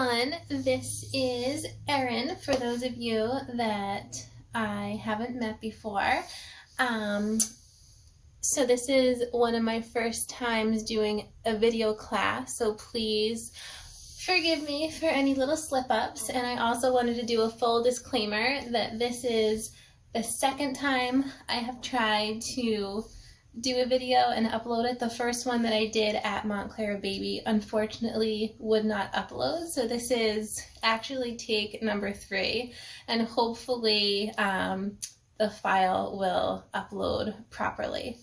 everyone, this is Erin, for those of you that I haven't met before. So this is one of my first times doing a video class, so please forgive me for any little slip-ups. And I also wanted to do a full disclaimer that this is the second time I have tried to do a video and upload it. The first one that I did at Montclair Baby unfortunately would not upload, so this is actually take number 3, and hopefully the file will upload properly.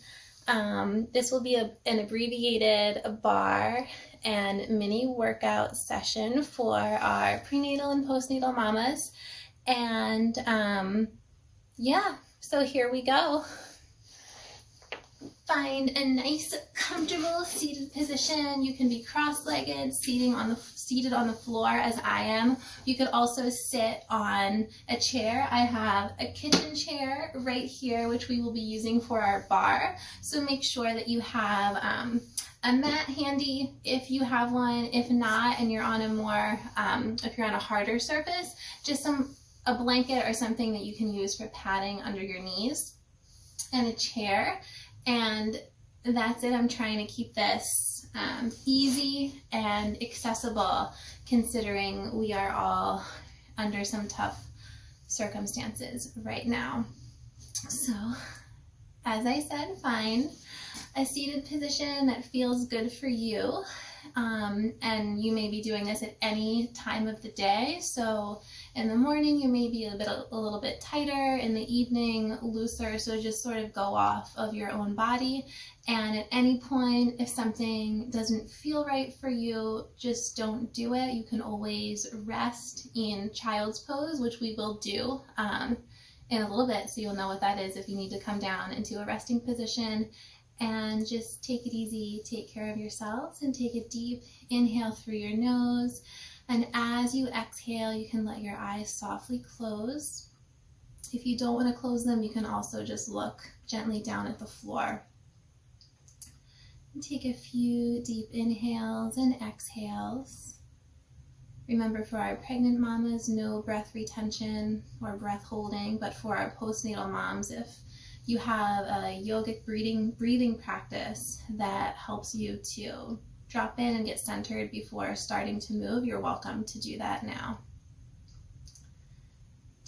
This will be an abbreviated barre and mini workout session for our prenatal and postnatal mamas, and yeah, so here we go. Find a nice, comfortable seated position. You can be cross-legged, seated on the floor as I am. You could also sit on a chair. I have a kitchen chair right here, which we will be using for our barre. So make sure that you have a mat handy if you have one. If not, and you're on a more, if you're on a harder surface, just a blanket or something that you can use for padding under your knees, and a chair. And that's it. I'm trying to keep this easy and accessible, considering we are all under some tough circumstances right now. So, as I said, find a seated position that feels good for you. And you may be doing this at any time of the day. So in the morning you may be a little bit tighter, in the evening looser, so just sort of go off of your own body. And at any point, if something doesn't feel right for you, just don't do it. You can always rest in child's pose, which we will do in a little bit, so you'll know what that is if you need to come down into a resting position. And just take it easy, take care of yourselves, and take a deep inhale through your nose. And as you exhale, you can let your eyes softly close. If you don't want to close them, you can also just look gently down at the floor. And take a few deep inhales and exhales. Remember, for our pregnant mamas, no breath retention or breath holding, but for our postnatal moms, if you have a yogic breathing practice that helps you to drop in and get centered before starting to move, you're welcome to do that now.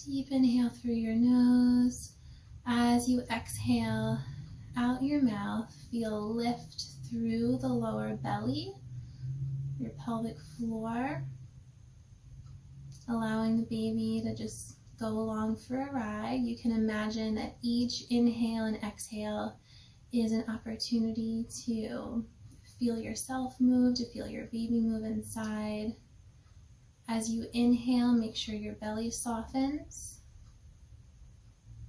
Deep inhale through your nose. As you exhale out your mouth, feel lift through the lower belly, your pelvic floor, allowing the baby to just go along for a ride. You can imagine that each inhale and exhale is an opportunity to feel yourself move, to feel your baby move inside. As you inhale, make sure your belly softens.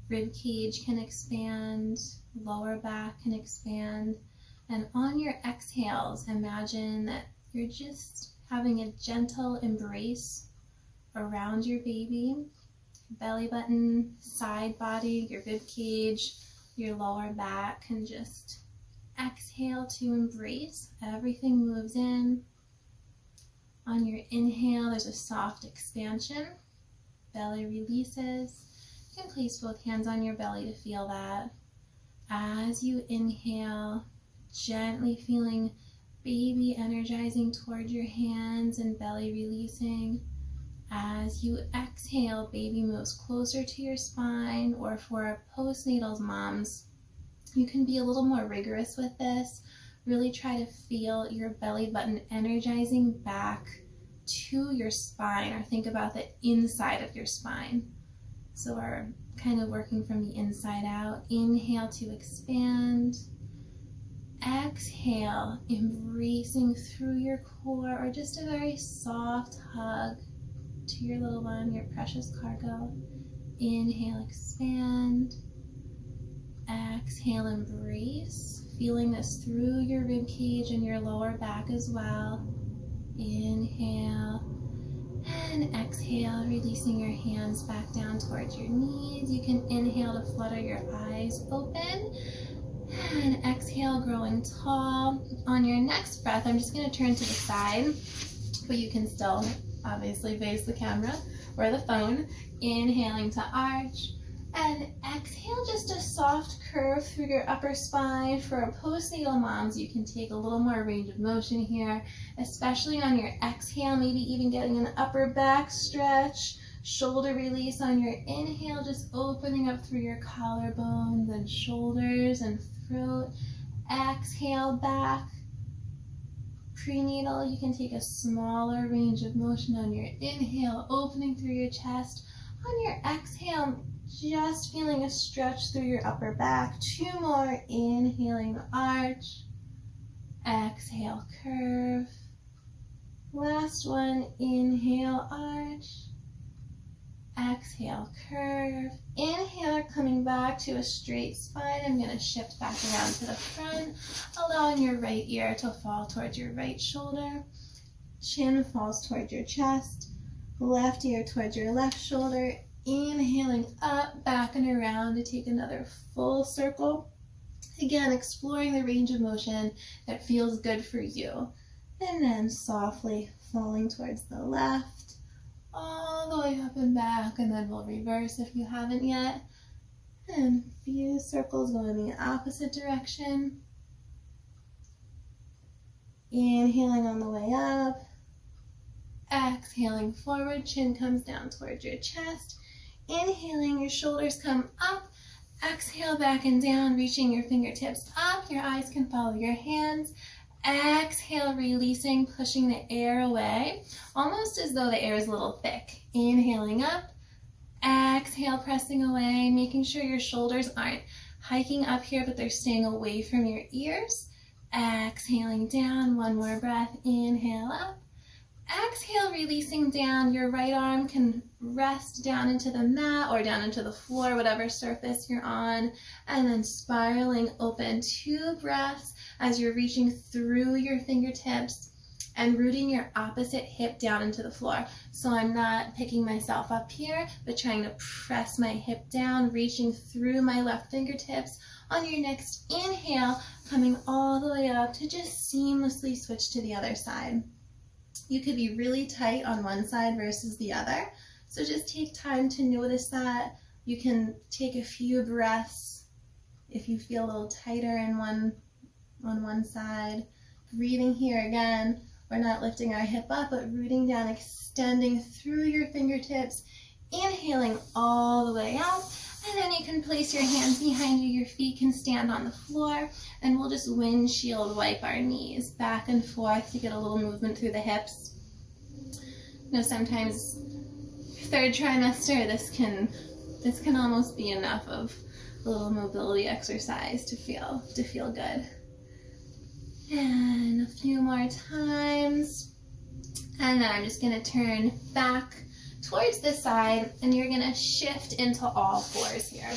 Rib cage can expand, lower back can expand. And on your exhales, imagine that you're just having a gentle embrace around your baby. Belly button, side body, your rib cage, your lower back, and just exhale to embrace. Everything moves in. On your inhale, there's a soft expansion. Belly releases. You can place both hands on your belly to feel that. As you inhale, gently feeling baby energizing toward your hands and belly releasing. As you exhale, baby moves closer to your spine, or for postnatal moms, you can be a little more rigorous with this. Really try to feel your belly button energizing back to your spine, or think about the inside of your spine. So we're kind of working from the inside out. Inhale to expand. Exhale, embracing through your core, or just a very soft hug to your little one, your precious cargo. Inhale, expand. Exhale, embrace, feeling this through your rib cage and your lower back as well. Inhale and exhale, releasing your hands back down towards your knees. You can inhale to flutter your eyes open, and exhale, growing tall. On your next breath, I'm just going to turn to the side, but you can still obviously face the camera or the phone. Inhaling to arch. And exhale, just a soft curve through your upper spine. For our postnatal moms, you can take a little more range of motion here, especially on your exhale, maybe even getting an upper back stretch, shoulder release on your inhale, just opening up through your collarbones and shoulders and throat. Exhale back. Prenatal, you can take a smaller range of motion on your inhale, opening through your chest. On your exhale, just feeling a stretch through your upper back. 2 more. Inhaling, arch. Exhale, curve. Last one. Inhale, arch. Exhale, curve. Inhale, coming back to a straight spine. I'm going to shift back around to the front, allowing your right ear to fall towards your right shoulder. Chin falls towards your chest. Left ear towards your left shoulder. Inhaling up, back, and around to take another full circle. Again, exploring the range of motion that feels good for you. And then softly falling towards the left, all the way up and back, and then we'll reverse if you haven't yet. And a few circles going the opposite direction. Inhaling on the way up. Exhaling forward, chin comes down towards your chest. Inhaling, your shoulders come up. Exhale, back and down, reaching your fingertips up. Your eyes can follow your hands. Exhale, releasing, pushing the air away, almost as though the air is a little thick. Inhaling up. Exhale, pressing away, making sure your shoulders aren't hiking up here, but they're staying away from your ears. Exhaling down, 1 more breath. Inhale up. Exhale, releasing down. Your right arm can rest down into the mat or down into the floor, whatever surface you're on, and then spiraling open. 2 breaths as you're reaching through your fingertips and rooting your opposite hip down into the floor. So I'm not picking myself up here, but trying to press my hip down, reaching through my left fingertips. On your next inhale, coming all the way up to just seamlessly switch to the other side. You could be really tight on one side versus the other. So just take time to notice that. You can take a few breaths if you feel a little tighter on one side. Breathing here again. We're not lifting our hip up, but rooting down, extending through your fingertips. Inhaling all the way up. And then you can place your hands behind you. Your feet can stand on the floor. And we'll just windshield wipe our knees back and forth to get a little movement through the hips. You know, sometimes 3rd trimester, this can almost be enough of a little mobility exercise to feel good. And a few more times. And then I'm just going to turn back towards the side, and you're going to shift into all 4s here.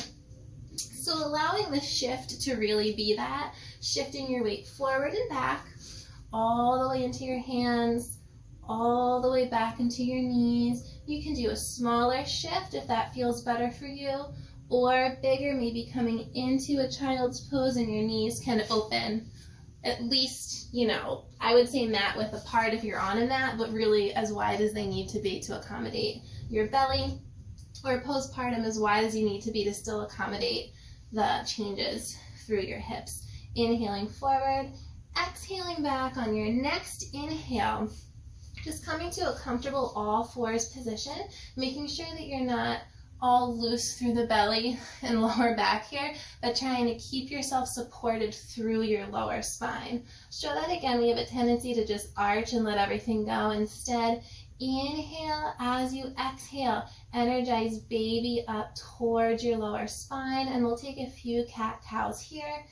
So allowing the shift to really be that, shifting your weight forward and back, all the way into your hands, all the way back into your knees. You can do a smaller shift if that feels better for you, or bigger, maybe coming into a child's pose and your knees can open. At least, you know, I would say mat width apart if you're on a mat, but really as wide as they need to be to accommodate your belly, or postpartum as wide as you need to be to still accommodate the changes through your hips. Inhaling forward, exhaling back. On your next inhale, just coming to a comfortable all 4s position, making sure that you're not all loose through the belly and lower back here, but trying to keep yourself supported through your lower spine. Show that again, we have a tendency to just arch and let everything go. Instead, inhale as you exhale, energize baby up towards your lower spine, and we'll take a few cat-cows here.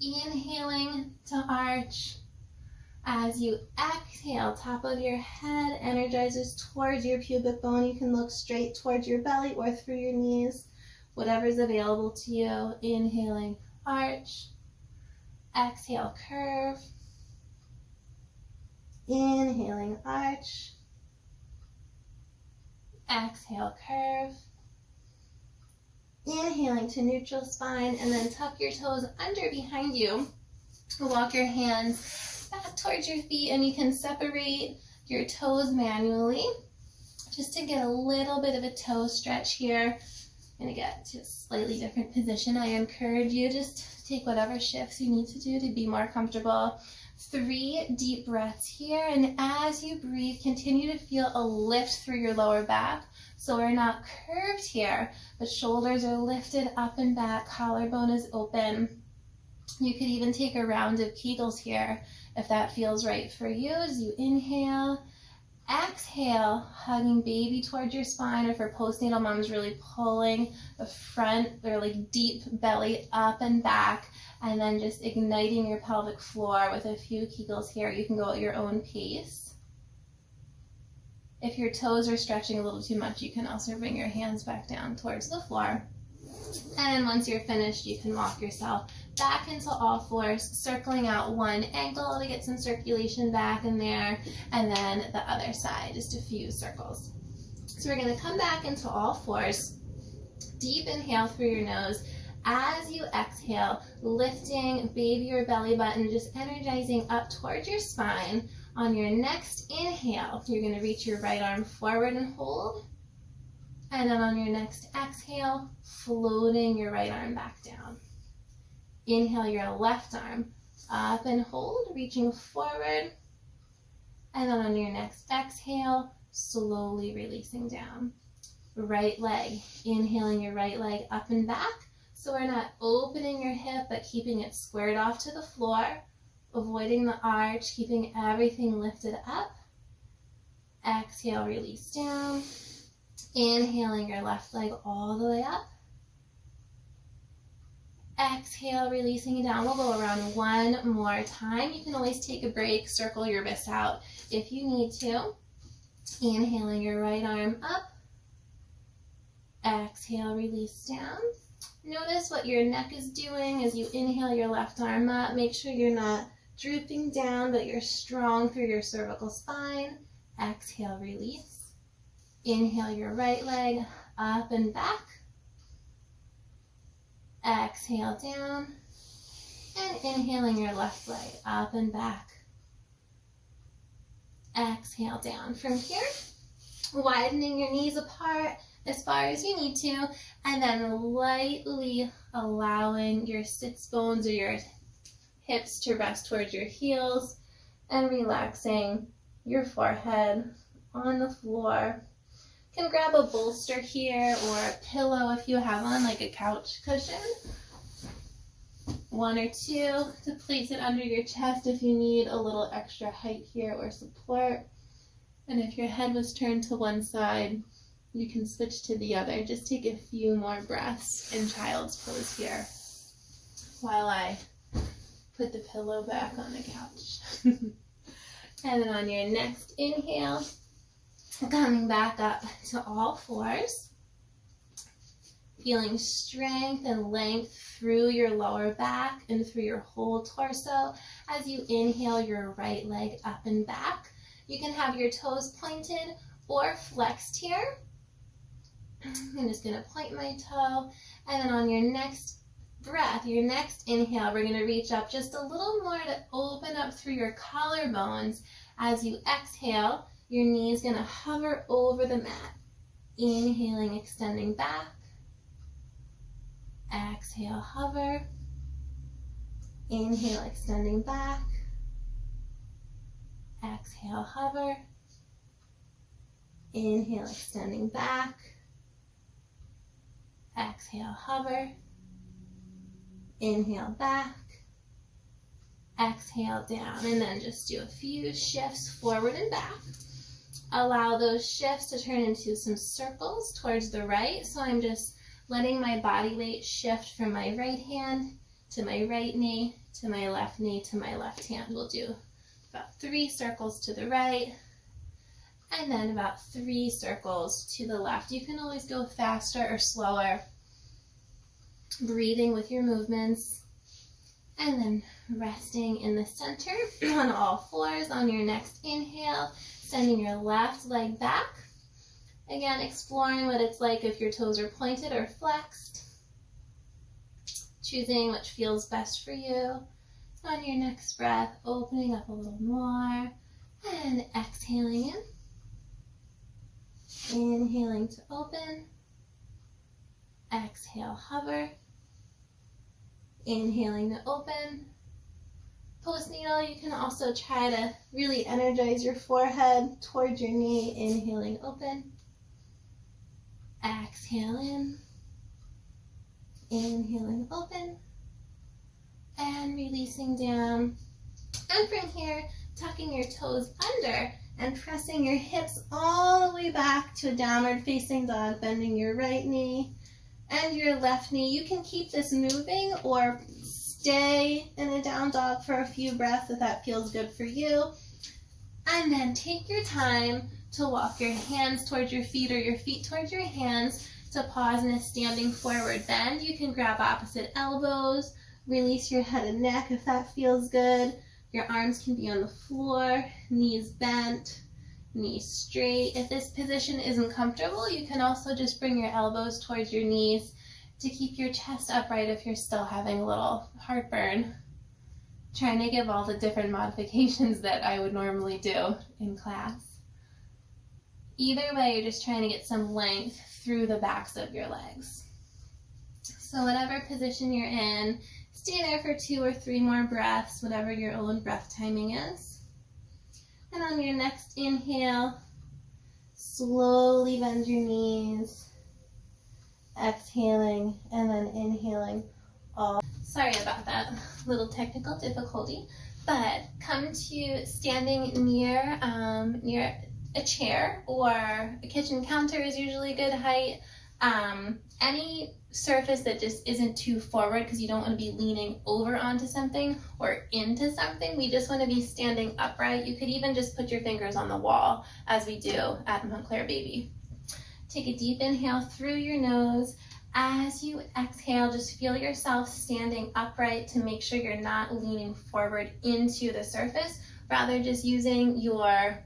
Inhaling to arch. As you exhale, top of your head energizes towards your pubic bone. You can look straight towards your belly or through your knees, whatever's available to you. Inhaling, arch. Exhale, curve. Inhaling, arch. Exhale, curve. Inhaling to neutral spine, and then tuck your toes under behind you. Walk your hands back towards your feet, and you can separate your toes manually just to get a little bit of a toe stretch here. I'm going to get to a slightly different position. I encourage you just take whatever shifts you need to do to be more comfortable. 3 deep breaths here, and as you breathe, continue to feel a lift through your lower back. So we're not curved here, but shoulders are lifted up and back, collarbone is open. You could even take a round of Kegels here if that feels right for you. As you inhale, exhale, hugging baby towards your spine, or for postnatal moms, really pulling the front or like deep belly up and back, and then just igniting your pelvic floor with a few Kegels here. You can go at your own pace. If your toes are stretching a little too much, you can also bring your hands back down towards the floor. And then once you're finished, you can walk yourself back into all fours, circling out one ankle to get some circulation back in there, and then the other side, just a few circles. So we're going to come back into all fours. Deep inhale through your nose. As you exhale, lifting baby or belly button, just energizing up towards your spine. On your next inhale, you're going to reach your right arm forward and hold. And then on your next exhale, floating your right arm back down. Inhale your left arm up and hold, reaching forward. And then on your next exhale, slowly releasing down. Right leg, inhaling your right leg up and back. So we're not opening your hip, but keeping it squared off to the floor, avoiding the arch, keeping everything lifted up. Exhale, release down. Inhaling your left leg all the way up. Exhale, releasing it down. We'll go around one more time. You can always take a break, circle your wrists out if you need to. Inhaling your right arm up. Exhale, release down. Notice what your neck is doing as you inhale your left arm up. Make sure you're not drooping down, but you're strong through your cervical spine. Exhale, release. Inhale your right leg up and back. Exhale down. And inhaling your left leg up and back. Exhale down. From here, widening your knees apart as far as you need to, and then lightly allowing your sits bones or your hips to rest towards your heels, and relaxing your forehead on the floor. You can grab a bolster here or a pillow if you have one, like a couch cushion. 1 or 2 to place it under your chest if you need a little extra height here or support. And if your head was turned to one side, you can switch to the other. Just take a few more breaths in child's pose here while I put the pillow back on the couch. And then on your next inhale, coming back up to all fours, feeling strength and length through your lower back and through your whole torso as you inhale your right leg up and back. You can have your toes pointed or flexed here. I'm just going to point my toe, and then on your next breath, your next inhale, we're going to reach up just a little more to open up through your collarbones. As you exhale, your knee is going to hover over the mat. Inhaling, extending back. Exhale, hover. Inhale, extending back. Exhale, hover. Inhale, extending back. Exhale, hover. Inhale, back. Exhale, down. And then just do a few shifts forward and back. Allow those shifts to turn into some circles towards the right. So I'm just letting my body weight shift from my right hand to my right knee, to my left knee, to my left hand. We'll do about 3 circles to the right, and then about 3 circles to the left. You can always go faster or slower, breathing with your movements, and then resting in the center on all fours. On your next inhale, sending your left leg back. Again, exploring what it's like if your toes are pointed or flexed. Choosing which feels best for you. On your next breath, opening up a little more and exhaling in. Inhaling to open. Exhale, hover. Inhaling to open. Postnatal, you can also try to really energize your forehead towards your knee. Inhaling, open. Exhale in. Inhaling, open. And releasing down. And from here, tucking your toes under and pressing your hips all the way back to a downward facing dog, bending your right knee and your left knee. You can keep this moving or stay in a down dog for a few breaths if that feels good for you. And then take your time to walk your hands towards your feet or your feet towards your hands to pause in a standing forward bend. You can grab opposite elbows, release your head and neck if that feels good. Your arms can be on the floor, knees bent, knees straight. If this position isn't comfortable, you can also just bring your elbows towards your knees to keep your chest upright if you're still having a little heartburn. Trying to give all the different modifications that I would normally do in class. Either way, you're just trying to get some length through the backs of your legs. So whatever position you're in, stay there for 2 or 3 more breaths, whatever your own breath timing is. And on your next inhale, slowly bend your knees, exhaling, and then inhaling all. Sorry about that little technical difficulty, but come to standing near a chair, or a kitchen counter is usually a good height. Any surface that just isn't too forward, because you don't want to be leaning over onto something or into something. We just want to be standing upright. You could even just put your fingers on the wall, as we do at Montclair Baby. Take a deep inhale through your nose. As you exhale, just feel yourself standing upright to make sure you're not leaning forward into the surface, rather just using your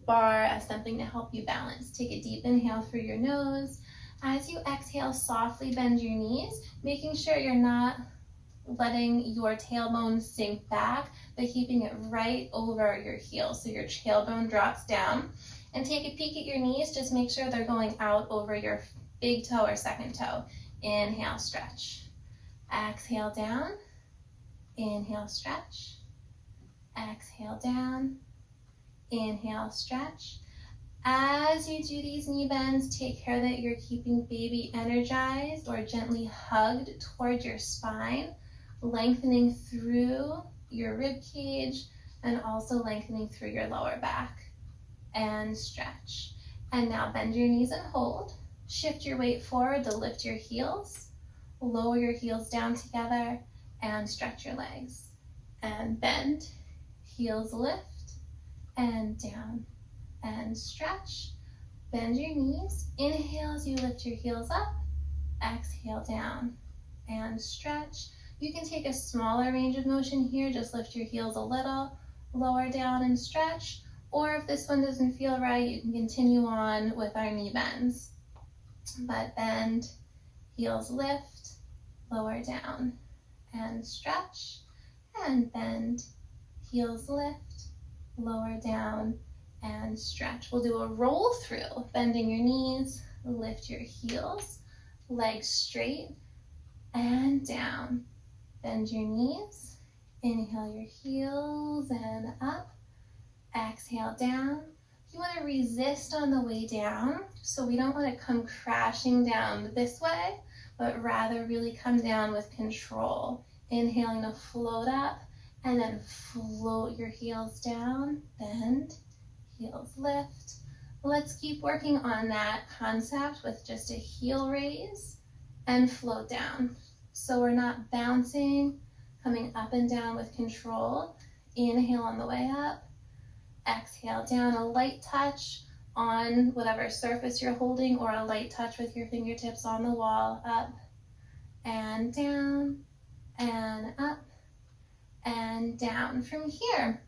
bar as something to help you balance. Take a deep inhale through your nose. As you exhale, softly bend your knees, making sure you're not letting your tailbone sink back, but keeping it right over your heels. So your tailbone drops down. And take a peek at your knees. Just make sure they're going out over your big toe or second toe. Inhale, stretch. Exhale, down. Inhale, stretch. Exhale, down. Inhale, stretch. As you do these knee bends, take care that you're keeping baby energized or gently hugged towards your spine, lengthening through your rib cage and also lengthening through your lower back. And stretch. And now bend your knees and hold. Shift your weight forward to lift your heels. Lower your heels down together and stretch your legs. And bend, heels lift, and down. And stretch. Bend your knees. Inhale as you lift your heels up. Exhale, down. And stretch. You can take a smaller range of motion here. Just lift your heels a little. Lower down and stretch. Or if this one doesn't feel right, you can continue on with our knee bends. But bend, heels lift, lower down, and stretch. And bend, heels lift, lower down, and stretch. We'll do a roll through, bending your knees, lift your heels, legs straight, and down. Bend your knees, inhale your heels and up. Exhale, down. You want to resist on the way down, so we don't want to come crashing down this way, but rather really come down with control. Inhaling to float up, and then float your heels down. Bend, heels lift. Let's keep working on that concept with just a heel raise and float down. So we're not bouncing, coming up and down with control. Inhale on the way up. Exhale down, a light touch on whatever surface you're holding, or a light touch with your fingertips on the wall. Up and down and up and down. From here,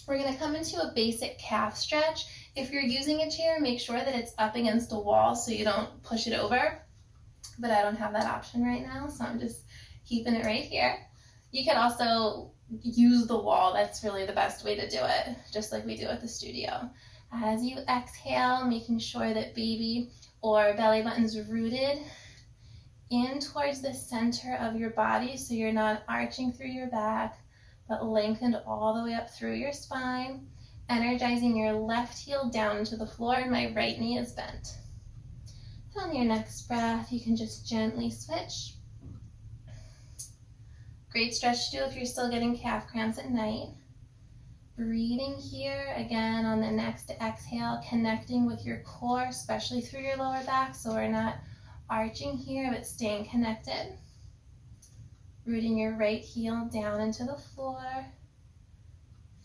we're going to come into a basic calf stretch. If you're using a chair, make sure that it's up against the wall so you don't push it over. But I don't have that option right now, so I'm just keeping it right here. You can also use the wall. That's really the best way to do it, just like we do at the studio. As you exhale, making sure that baby or belly button's rooted in towards the center of your body, so you're not arching through your back, but lengthened all the way up through your spine, energizing your left heel down into the floor, and my right knee is bent. On your next breath, you can just gently switch. Great stretch to do if you're still getting calf cramps at night. Breathing here, again on the next exhale, connecting with your core, especially through your lower back, so we're not arching here, but staying connected. Rooting your right heel down into the floor.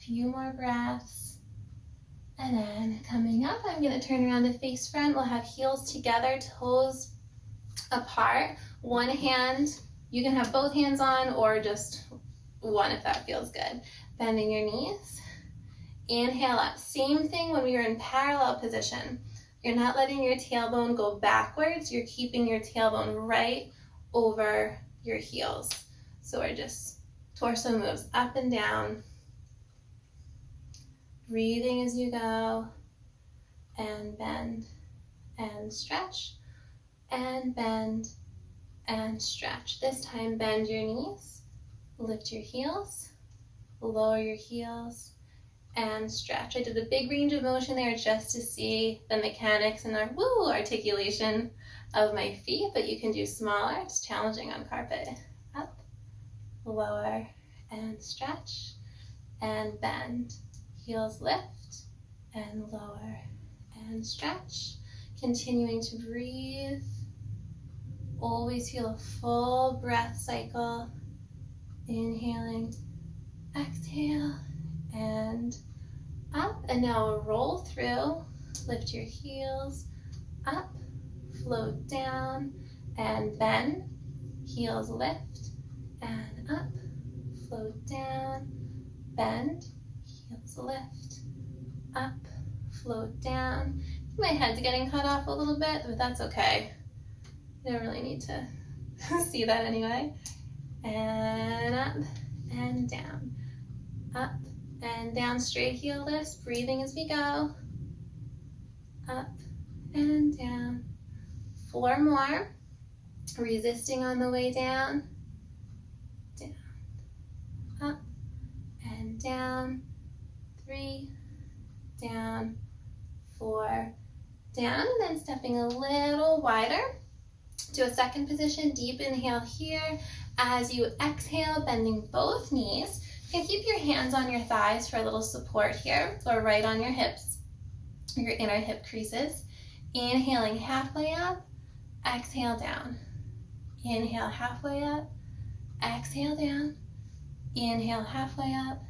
Few more breaths. And then coming up, I'm going to turn around to face front. We'll have heels together, toes apart. One hand, you can have both hands on or just one if that feels good. Bending your knees. Inhale up. Same thing when we were in parallel position. You're not letting your tailbone go backwards. You're keeping your tailbone right over your heels. So we're just, torso moves up and down. Breathing as you go, and bend, and stretch, and bend, and stretch. This time, bend your knees, lift your heels, lower your heels, and stretch. I did a big range of motion there just to see the mechanics and our articulation of my feet, but you can do smaller. It's challenging on carpet. Up, lower, and stretch, and bend. Heels lift, and lower, and stretch. Continuing to breathe. Always feel a full breath cycle. Inhaling, exhale, and up. And now roll through. Lift your heels up, float down, and bend. Heels lift, and up, float down, bend. Heels lift, up, float down. My head's getting cut off a little bit, but that's okay. You don't really need to see that anyway. And up and down. Up and down, straight heel lifts, breathing as we go. Up and down. 4 more. Resisting on the way down. Down. Up and down. 3, down, 4, down, and then stepping a little wider to a second position. Deep inhale here. As you exhale, bending both knees. You can keep your hands on your thighs for a little support here, or right on your hips, your inner hip creases. Inhaling halfway up, exhale down. Inhale halfway up, exhale down. Inhale halfway up,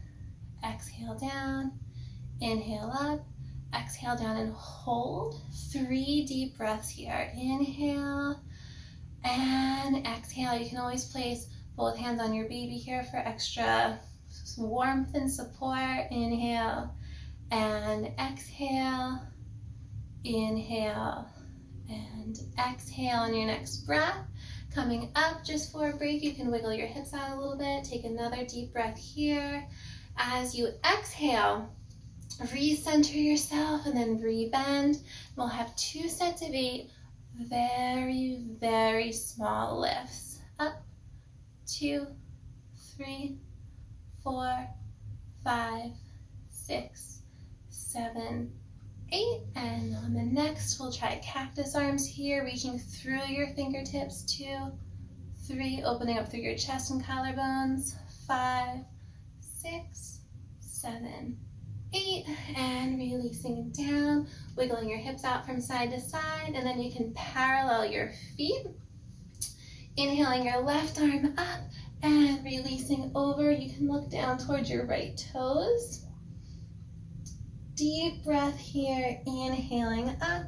exhale down, inhale up, exhale down, and hold. 3 deep breaths here. Inhale and exhale. You can always place both hands on your baby here for extra warmth and support. Inhale and exhale. Inhale and exhale. On your next breath, coming up just for a break, you can wiggle your hips out a little bit. Take another deep breath here. As you exhale, recenter yourself and then rebend. We'll have 2 sets of 8 very, very small lifts. Up, 2, 3, 4, 5, 6, 7, 8. And on the next, we'll try cactus arms here, reaching through your fingertips. 2, 3, opening up through your chest and collarbones. 5, 6, 7, 8, and releasing down, wiggling your hips out from side to side, and then you can parallel your feet. Inhaling your left arm up and releasing over. You can look down towards your right toes. Deep breath here, inhaling up,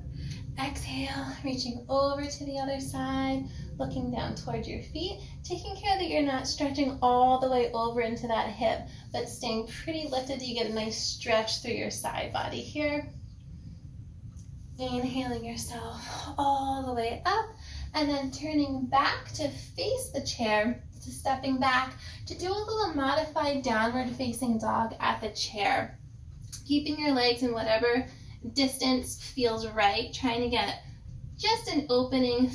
exhale, reaching over to the other side, looking down towards your feet, taking care that you're not stretching all the way over into that hip, but staying pretty lifted so you get a nice stretch through your side body here. Inhaling yourself all the way up, and then turning back to face the chair, to stepping back to do a little modified downward facing dog at the chair. Keeping your legs in whatever distance feels right, trying to get just an opening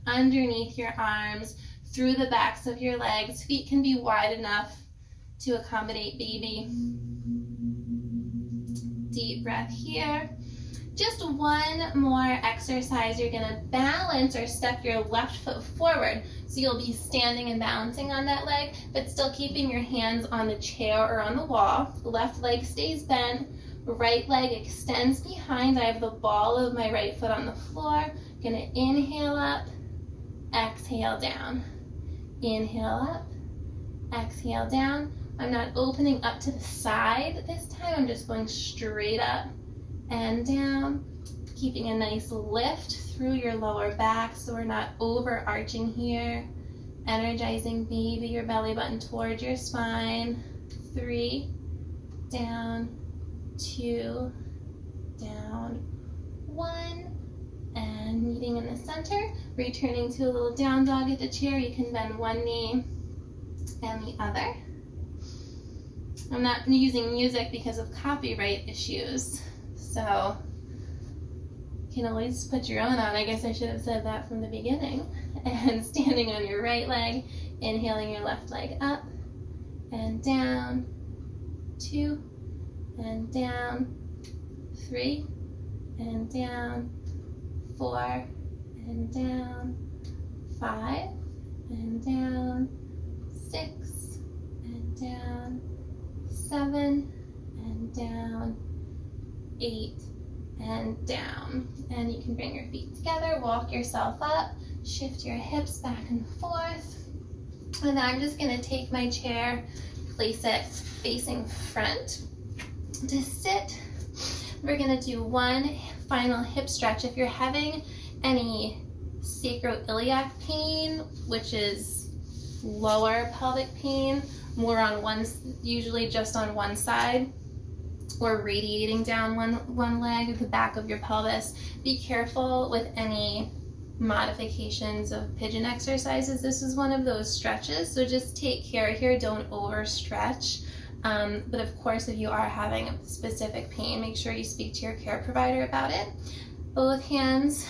underneath your arms, through the backs of your legs. Feet can be wide enough to accommodate baby. Deep breath here. Just one more exercise. You're going to balance or step your left foot forward. So you'll be standing and balancing on that leg, but still keeping your hands on the chair or on the wall. Left leg stays bent. Right leg extends behind. I have the ball of my right foot on the floor. Going to inhale up, exhale down. Inhale up, exhale down. I'm not opening up to the side this time. I'm just going straight up and down, keeping a nice lift through your lower back so we're not overarching here. Energizing baby, your belly button towards your spine. 3, down, 2, down, 1. And meeting in the center, returning to a little down dog at the chair. You can bend one knee and the other. I'm not using music because of copyright issues, so you can always put your own on. I guess I should have said that from the beginning. And standing on your right leg, inhaling your left leg up and down, 2 and down, 3 and down, 4 and down, 5 and down, 6 and down, 7 and down, 8 and down. And you can bring your feet together, walk yourself up, shift your hips back and forth. And I'm just going to take my chair, place it facing front. To sit, we're going to do one final hip stretch. If you're having any sacroiliac pain, which is lower pelvic pain, more on one, usually just on one side, or radiating down one leg, the back of your pelvis, be careful with any modifications of pigeon exercises. This is one of those stretches, so just take care here, don't overstretch. But of course, if you are having a specific pain, make sure you speak to your care provider about it. Both hands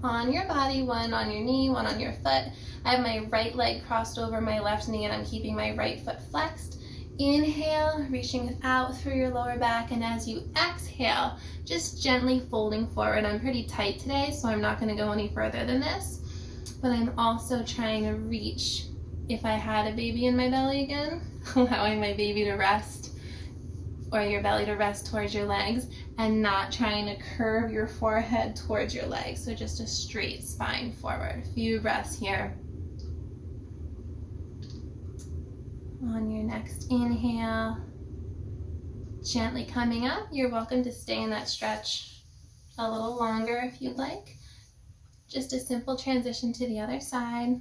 on your body, one on your knee, one on your foot. I have my right leg crossed over my left knee and I'm keeping my right foot flexed. Inhale, reaching out through your lower back, and as you exhale, just gently folding forward. I'm pretty tight today, so I'm not going to go any further than this, but I'm also trying to reach, if I had a baby in my belly again, allowing my baby to rest, or your belly to rest towards your legs, and not trying to curve your forehead towards your legs. So just a straight spine forward. A few breaths here. On your next inhale, gently coming up. You're welcome to stay in that stretch a little longer if you'd like. Just a simple transition to the other side.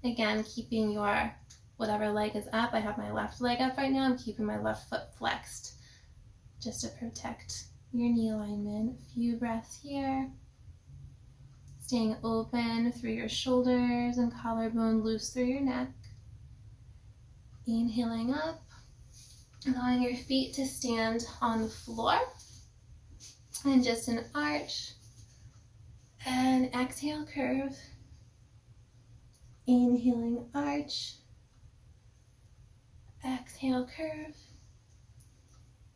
Again, keeping your whatever leg is up. I have my left leg up right now. I'm keeping my left foot flexed just to protect your knee alignment. A few breaths here. Staying open through your shoulders and collarbone, loose through your neck. Inhaling up, allowing your feet to stand on the floor. And just an arch. And exhale, curve. Inhaling, arch. Exhale, curve.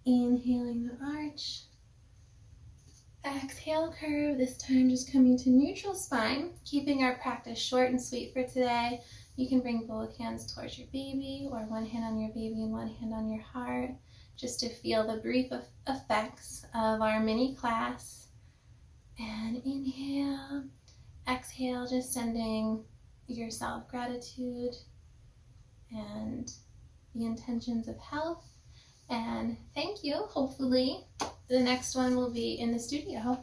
Inhaling the arch. Exhale, curve. This time just coming to neutral spine, keeping our practice short and sweet for today. You can bring both hands towards your baby, or one hand on your baby and one hand on your heart, just to feel the brief effects of our mini class. And inhale, exhale, just sending yourself gratitude and the intentions of health. And thank you. Hopefully the next one will be in the studio.